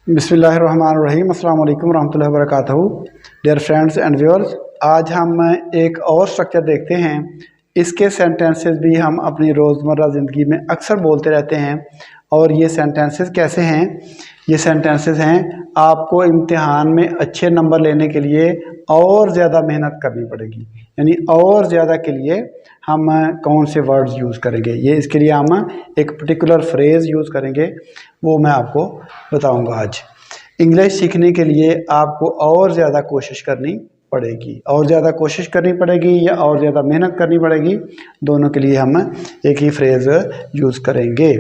बिस्मिल्लाहिर्रहमानिर्रहीम अस्सलाम वालेकुम रहमतुल्लाहि व बरकातहू। डियर फ्रेंड्स एंड व्यूअर्स, आज हम एक और स्ट्रक्चर देखते हैं। इसके सेंटेंसेस भी हम अपनी रोज़मर्रा ज़िंदगी में अक्सर बोलते रहते हैं। और ये सेंटेंसेस कैसे हैं? ये सेंटेंसेस हैं आपको इम्तिहान में अच्छे नंबर लेने के लिए और ज़्यादा मेहनत करनी पड़ेगी। यानी और ज़्यादा के लिए हम कौन से वर्ड्स यूज़ करेंगे, ये इसके लिए हम एक पर्टिकुलर फ्रेज़ यूज़ करेंगे, वो मैं आपको बताऊंगा आज। इंग्लिश सीखने के लिए आपको और ज़्यादा कोशिश करनी पड़ेगी, और ज़्यादा कोशिश करनी पड़ेगी या और ज़्यादा मेहनत करनी पड़ेगी, दोनों के लिए हम एक ही फ्रेज़ यूज़ करेंगे।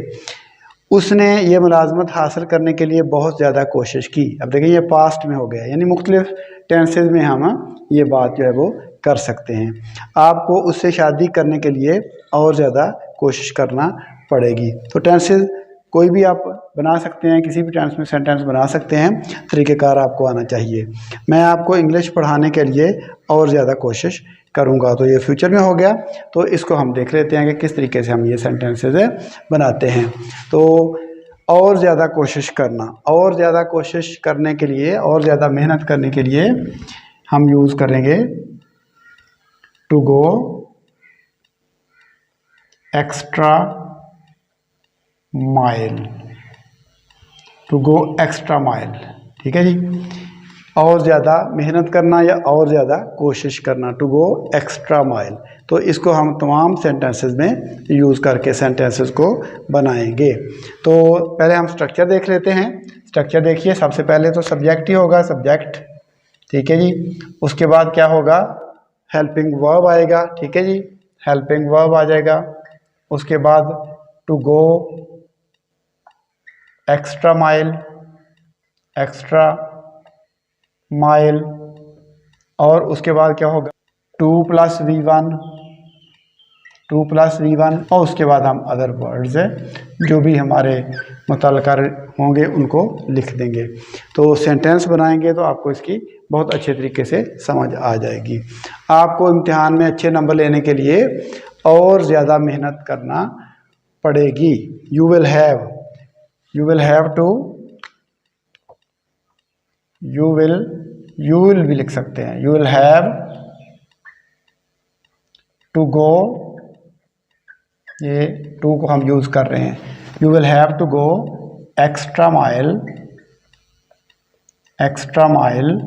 उसने ये मुलाजमत हासिल करने के लिए बहुत ज़्यादा कोशिश की। अब देखिए ये पास्ट में हो गया, यानी मुख्तलिफ टेंसेज में हम ये बात जो है वो कर सकते हैं। आपको उससे शादी करने के लिए और ज़्यादा कोशिश करना पड़ेगी। तो टेंसेज कोई भी आप बना सकते हैं, किसी भी टेंस में सेंटेंस बना सकते हैं, तरीक़ेकार आपको आना चाहिए। मैं आपको इंग्लिश पढ़ाने के लिए और ज़्यादा कोशिश करूँगा। तो ये फ्यूचर में हो गया, तो इसको हम देख लेते हैं कि किस तरीके से हम ये सेंटेंसेज बनाते हैं। तो और ज़्यादा कोशिश करना, और ज़्यादा कोशिश करने के लिए, और ज़्यादा मेहनत करने के लिए हम यूज़ करेंगे to go extra mile. To go extra mile, ठीक है जी। और ज़्यादा मेहनत करना या और ज़्यादा कोशिश करना, टू गो एक्स्ट्रा माइल। तो इसको हम तमाम सेंटेंसेस में यूज़ करके सेंटेंसेस को बनाएंगे। तो पहले हम स्ट्रक्चर देख लेते हैं। स्ट्रक्चर देखिए, सबसे पहले तो सब्जेक्ट ही होगा, सब्जेक्ट, ठीक है जी। उसके बाद क्या होगा, हेल्पिंग वर्ब आएगा, ठीक है जी, हेल्पिंग वर्ब आ जाएगा। उसके बाद to go extra mile, extra mile. और उसके बाद क्या होगा, 2+V1, 2+V1। और उसके बाद हम अदर वर्ड्स जो भी हमारे मुतल्लिका होंगे उनको लिख देंगे। तो सेंटेंस बनाएंगे तो आपको इसकी बहुत अच्छे तरीके से समझ आ जाएगी। आपको इम्तिहान में अच्छे नंबर लेने के लिए और ज़्यादा मेहनत करना पड़ेगी। You will have to, you will भी लिख सकते हैं, you will have to go, ये टू को हम यूज़ कर रहे हैं। You will have to go extra mile, extra mile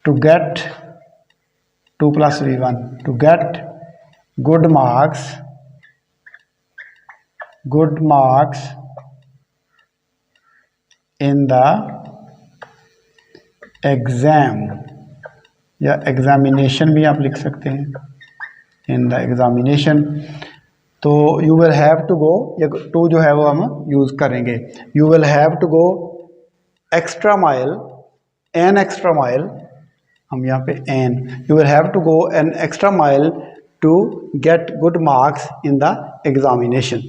to get 2+V1, to get good marks, good marks in the exam, या एग्ज़ामिनेशन भी आप लिख सकते हैं, इन द एग्ज़ामिनेशन। तो you will have to go, या टू जो है वो हम यूज़ करेंगे। You will have to go extra mile, an extra mile, हम यहाँ पे an, you will have to go an extra mile to get good marks in the examination.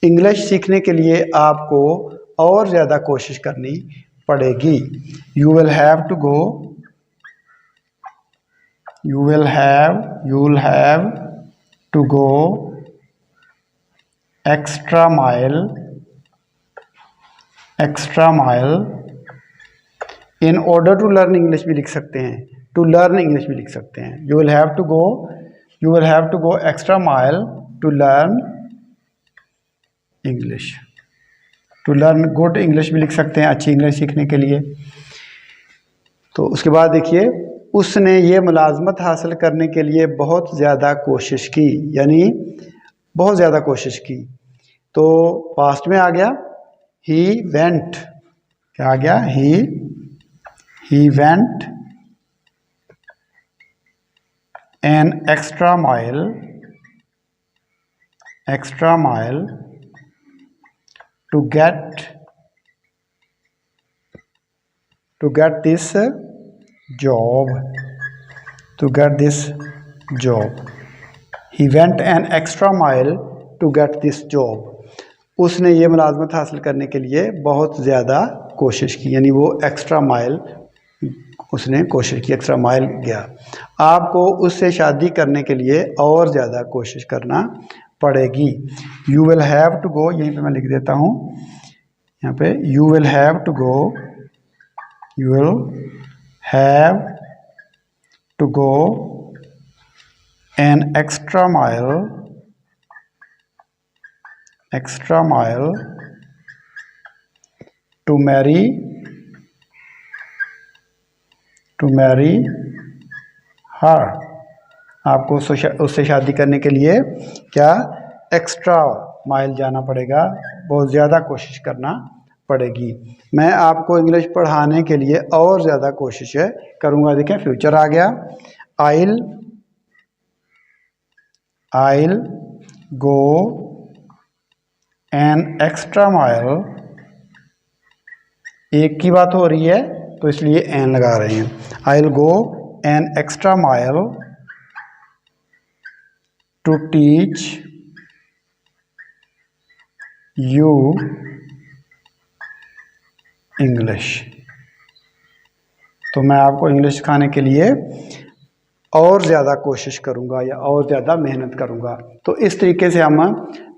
English सीखने के लिए आपको और ज़्यादा कोशिश करनी पड़ेगी। You will have to go, you will have to go extra mile in order to learn English भी लिख सकते हैं, to learn English भी लिख सकते हैं। you will have to go extra mile to learn English, to learn good English भी लिख सकते हैं, अच्छी इंग्लिश सीखने के लिए। तो उसके बाद देखिए, उसने ये मुलाजमत हासिल करने के लिए बहुत ज़्यादा कोशिश की, यानी बहुत ज़्यादा कोशिश की। तो पास्ट में आ गया, ही वेंट, क्या आ गया, he went an extra mile to get this job, to get this job. He went an extra mile to get this job. उसने ये मुलाजमत हासिल करने के लिए बहुत ज़्यादा कोशिश की, यानी वो एक्स्ट्रा माइल उसने कोशिश की, एक्स्ट्रा माइल गया। आपको उससे शादी करने के लिए और ज़्यादा कोशिश करना पड़ेगी। You will have to go, यहीं पे मैं लिख देता हूँ, यहाँ पे you will have to go, you will have to go an extra mile to marry her. आपको उससे शादी करने के लिए क्या एक्स्ट्रा माइल जाना पड़ेगा, बहुत ज़्यादा कोशिश करना पड़ेगी। मैं आपको इंग्लिश पढ़ाने के लिए और ज़्यादा कोशिश करूँगा। देखें फ्यूचर आ गया, I'll go an extra mile, एक की बात हो रही है तो इसलिए एन लगा रहे हैं। I'll go an extra mile to teach you English। तो मैं आपको इंग्लिश सिखाने के लिए और ज़्यादा कोशिश करूँगा या और ज़्यादा मेहनत करूँगा। तो इस तरीके से हम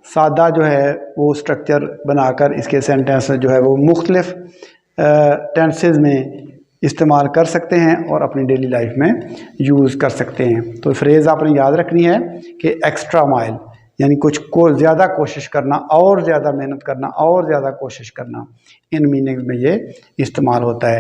सादा जो है वो स्ट्रक्चर बनाकर इसके सेंटेंस जो है वो मुख्तलिफ टेंसेस में इस्तेमाल कर सकते हैं और अपनी डेली लाइफ में यूज़ कर सकते हैं। तो फ्रेज़ आपने याद रखनी है कि एक्स्ट्रा माइल यानी कुछ को ज़्यादा कोशिश करना, और ज़्यादा मेहनत करना, और ज़्यादा कोशिश करना, इन मीनिंग में ये इस्तेमाल होता है।